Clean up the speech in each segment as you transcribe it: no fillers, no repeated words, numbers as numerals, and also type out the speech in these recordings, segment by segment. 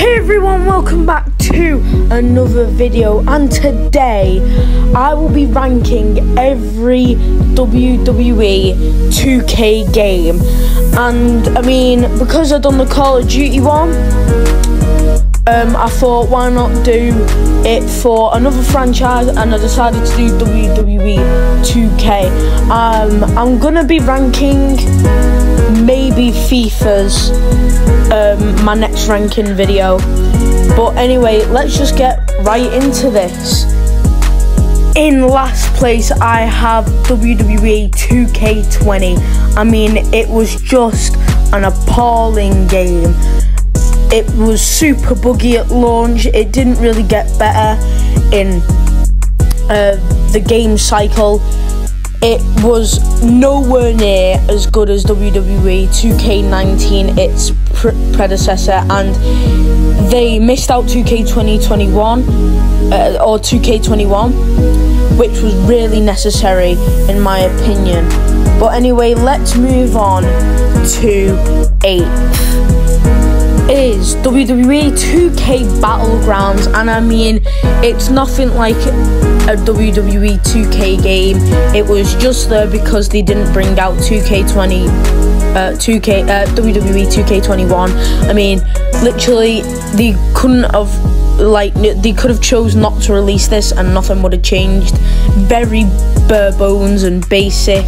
Hey everyone, welcome back to another video, and today I will be ranking every WWE 2K game. And I mean, because I've done the Call of Duty one, I thought why not do it for another franchise, and I decided to do WWE 2K. I'm gonna be ranking maybe FIFA's my next ranking video, but anyway, let's just get right into this. In last place I have WWE 2K20. I mean, it was just an appalling game. It was super buggy at launch. It didn't really get better in the game cycle. It was nowhere near as good as WWE 2K19, its predecessor, and they missed out 2K2021 or 2K21, which was really necessary in my opinion. But anyway, let's move on to 8th. Is WWE 2K Battlegrounds, and I mean, it's nothing like a WWE 2K game. It was just there because they didn't bring out WWE 2K21. I mean, literally, they couldn't have, they could have chose not to release this and nothing would have changed. Very bare bones and basic,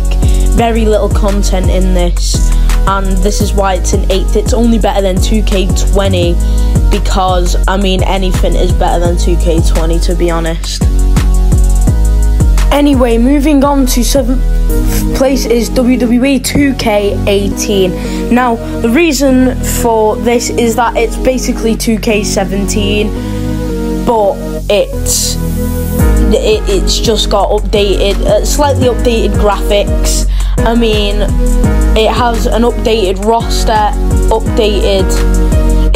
very little content in this. And this is why it's an 8th. It's only better than 2K20 because, I mean, anything is better than 2K20, to be honest. Anyway, moving on to 7th place is WWE 2K18. Now, the reason for this is that it's basically 2K17, but it's just got updated, slightly updated graphics. I mean, it has an updated roster,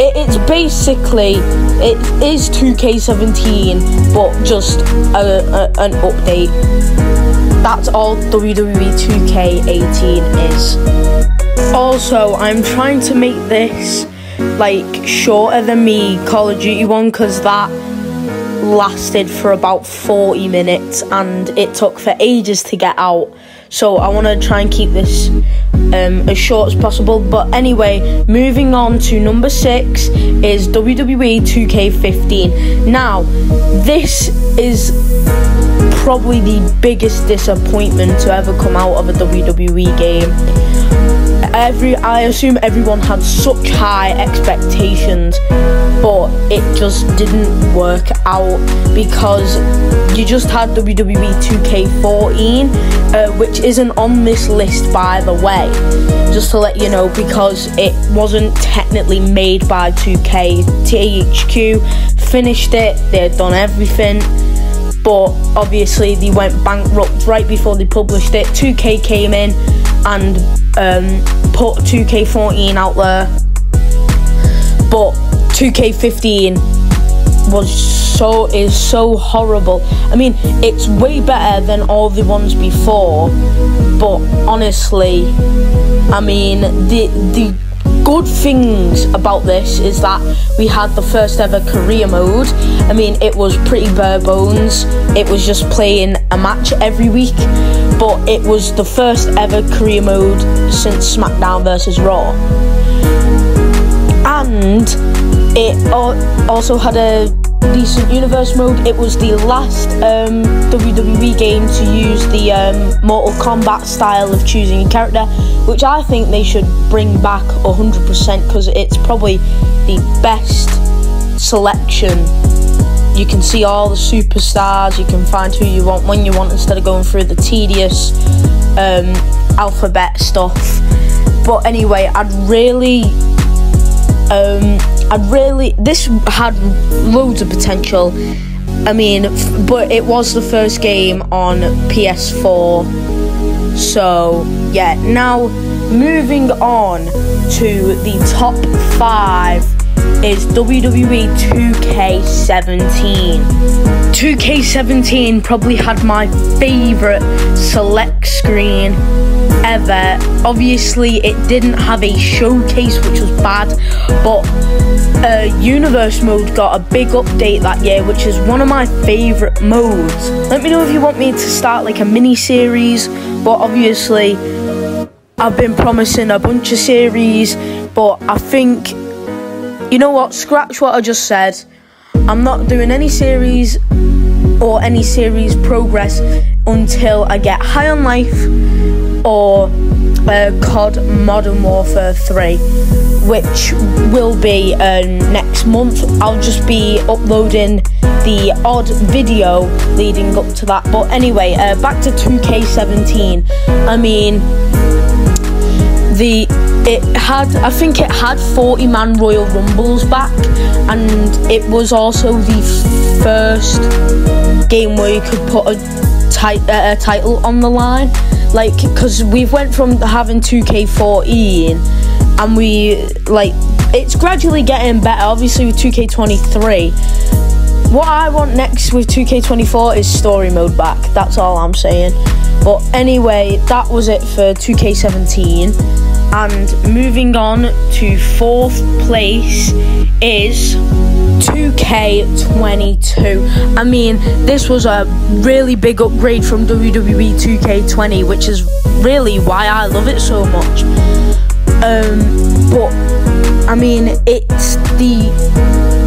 it's basically, it is 2K17, but just an update. That's all WWE 2K18 is. Also, I'm trying to make this, like, shorter than me Call of Duty one, because that lasted for about 40 minutes, and it took for ages to get out. So I want to try and keep this as short as possible. But anyway, moving on to number 6 is WWE 2K15. Now, this is probably the biggest disappointment to ever come out of a WWE game. I assume everyone had such high expectations, but it just didn't work out because you just had WWE 2K14, which isn't on this list, by the way, just to let you know, because it wasn't technically made by 2K. THQ finished it, they had done everything, but obviously they went bankrupt right before they published it. 2K came in and put 2K14 out there, but 2K15 is so horrible. I mean, it's way better than all the ones before, but honestly, I mean, the good things about this is that we had the first ever career mode. I mean, it was pretty bare bones. It was just playing a match every week, but it was the first ever career mode since SmackDown vs. Raw. And it also had a decent universe mode. It was the last WWE game to use the Mortal Kombat style of choosing a character, which I think they should bring back 100%, because it's probably the best selection. You can see all the superstars, you can find who you want when you want, instead of going through the tedious alphabet stuff. But anyway, this had loads of potential. I mean, but it was the first game on PS4. So yeah, now moving on to the top 5 is WWE 2K17. 2K17 probably had my favourite select screen ever. Obviously, it didn't have a showcase, which was bad, but Universe mode got a big update that year, which is one of my favourite modes. Let me know if you want me to start like a mini series, but obviously I've been promising a bunch of series, but I think, you know what, scratch what I just said. I'm not doing any series or any series progress until I get High on Life or COD Modern Warfare 3, which will be next month. I'll just be uploading the odd video leading up to that. But anyway, back to 2K17. I mean, I think it had 40-man Royal Rumbles back, and it was also the first game where you could put a title on the line, like, because we've went from having 2K14 and it's gradually getting better, obviously, with 2K23. What I want next with 2K24 is story mode back. That's all I'm saying. But anyway, that was it for 2K17. And moving on to 4th place is 2K22. I mean, this was a really big upgrade from WWE 2K20, which is really why I love it so much. But I mean,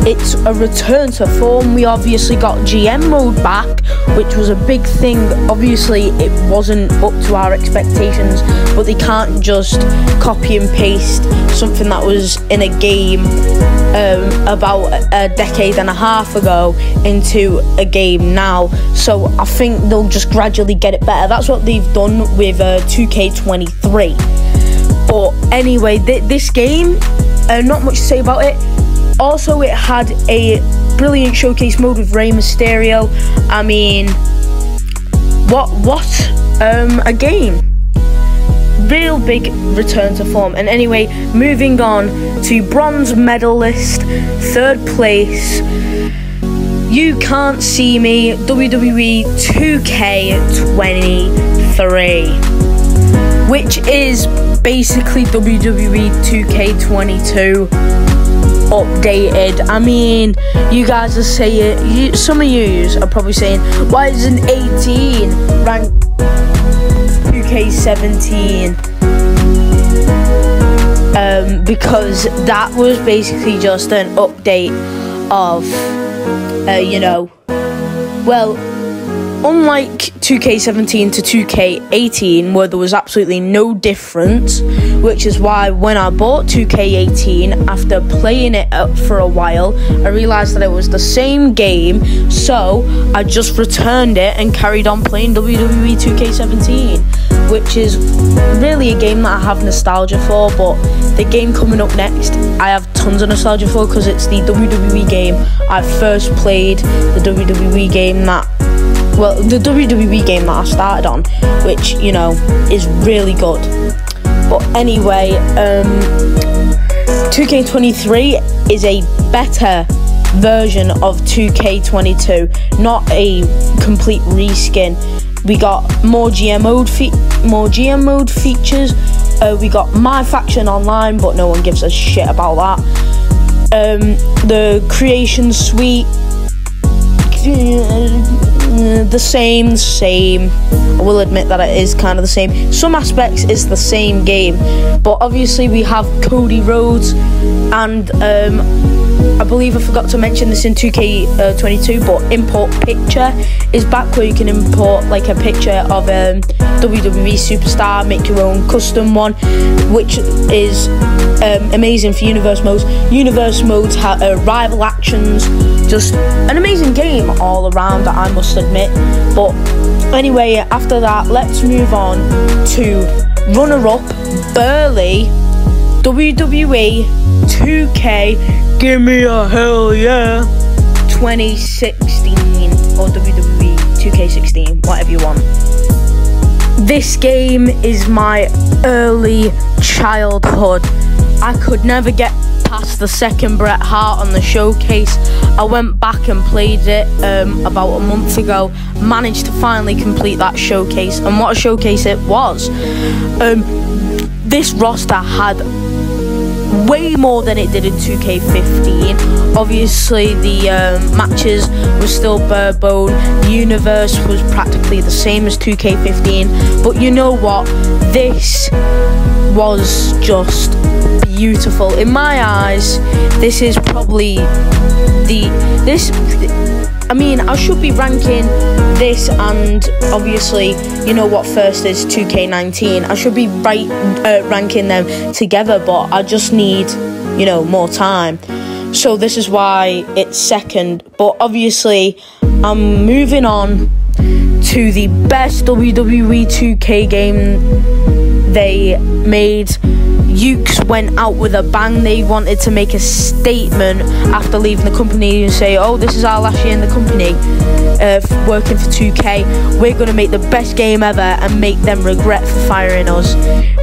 it's a return to form. We obviously got GM mode back, which was a big thing. Obviously, it wasn't up to our expectations, but they can't just copy and paste something that was in a game about a decade and a half ago into a game now. So I think they'll just gradually get it better. That's what they've done with 2K23. But anyway, this game, not much to say about it. Also, it had a brilliant showcase mode with Rey Mysterio. I mean, what a game. Real big return to form. And anyway, moving on to bronze medalist, 3rd place, You Can't See Me, WWE 2K23, which is basically WWE 2K22 updated. I mean, you guys are saying, some of you are probably saying, why isn't 18 ranked 2K17? Because that was basically just an update of, unlike 2K17 to 2K18, where there was absolutely no difference, which is why when I bought 2K18, after playing it for a while, I realised that it was the same game, so I just returned it and carried on playing WWE 2K17, which is really a game that I have nostalgia for. But the game coming up next, I have tons of nostalgia for, because it's the WWE game I first played, the WWE game that I started on, which, is really good. But anyway, 2K23 is a better version of 2K22, not a complete reskin. We got more GM mode features. We got My Faction Online, but no one gives a shit about that. The Creation Suite, the same. I will admit that it is kind of the same. Some aspects is the same game, but obviously we have Cody Rhodes, and I believe I forgot to mention this in 2K22, but import picture is back, where you can import like a picture of WWE superstar, make your own custom one, which is amazing for universe modes. Universe modes have rival actions, just an amazing game all around, I must admit. But anyway, after that, let's move on to runner-up Burley, WWE 2K, give me a hell yeah, 2016, or WWE 2K16, whatever you want. This game is my early childhood. I could never get past the second Bret Hart on the showcase. I went back and played it about a month ago, managed to finally complete that showcase, and what a showcase it was. This roster had way more than it did in 2K15. Obviously, the matches were still bare bone. The universe was practically the same as 2K15. But you know what? This was just beautiful. In my eyes, this is probably I mean, I should be ranking this and obviously, you know what first is, 2K19. I should be ranking them together, but I just need, you know, more time. So this is why it's second. But obviously, I'm moving on to the best WWE 2K game they made. Ukes went out with a bang. They wanted to make a statement after leaving the company and say, oh, this is our last year in the company, working for 2K. We're going to make the best game ever and make them regret for firing us.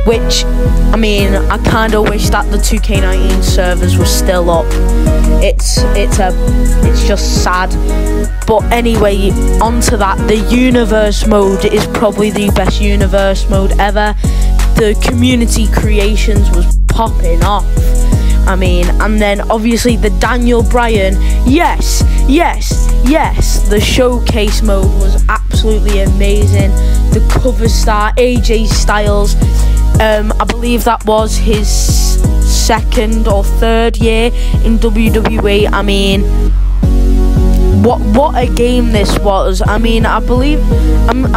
Which, I mean, I kind of wish that the 2K19 servers were still up. It's just sad. But anyway, onto that. The universe mode is probably the best universe mode ever. The community creations was popping off. I mean, and then obviously the Daniel Bryan, yes, the showcase mode was absolutely amazing. The cover star AJ Styles, I believe that was his second or third year in WWE. I mean, what a game this was. I mean, I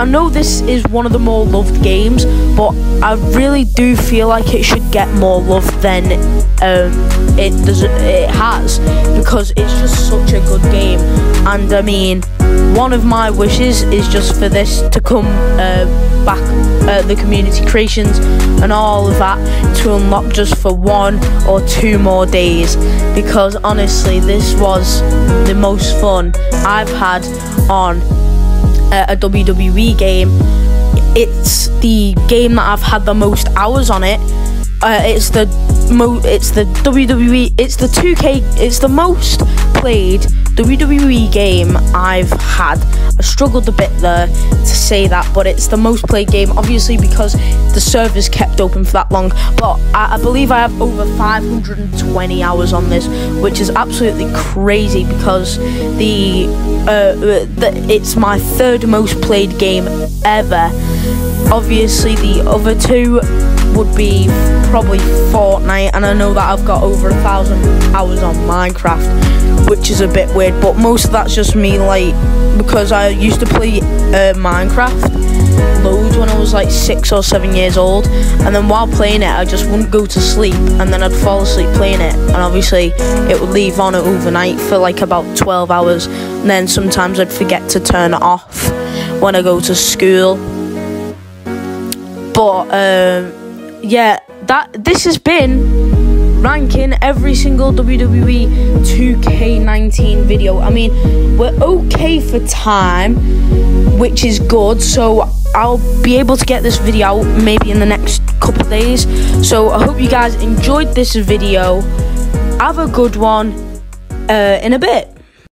know this is one of the more loved games, but I really do feel like it should get more love than it has, because it's just such a good game. And I mean, one of my wishes is just for this to come back, the community creations and all of that, to unlock just for 1 or 2 more days, because honestly this was the most fun I've had on a WWE game. It's the game that I've had the most hours on it. It's the WWE, it's the 2K, it's the most played WWE game I've had. I struggled a bit there to say that, but it's the most played game, obviously because the servers kept open for that long. But I believe I have over 520 hours on this, which is absolutely crazy, because it's my 3rd most played game ever. Obviously the other 2 would be probably Fortnite, and I know that I've got over 1,000 hours on Minecraft, which is a bit weird, but most of that's just me, like, because I used to play Minecraft loads when I was like 6 or 7 years old, and then while playing it I just wouldn't go to sleep, and then I'd fall asleep playing it, and obviously it would leave on overnight for like about 12 hours, and then sometimes I'd forget to turn it off when I go to school. But yeah, this has been ranking every single WWE 2K19 video. I mean, we're okay for time, which is good, so I'll be able to get this video out maybe in the next couple of days. So I hope you guys enjoyed this video. Have a good one in a bit.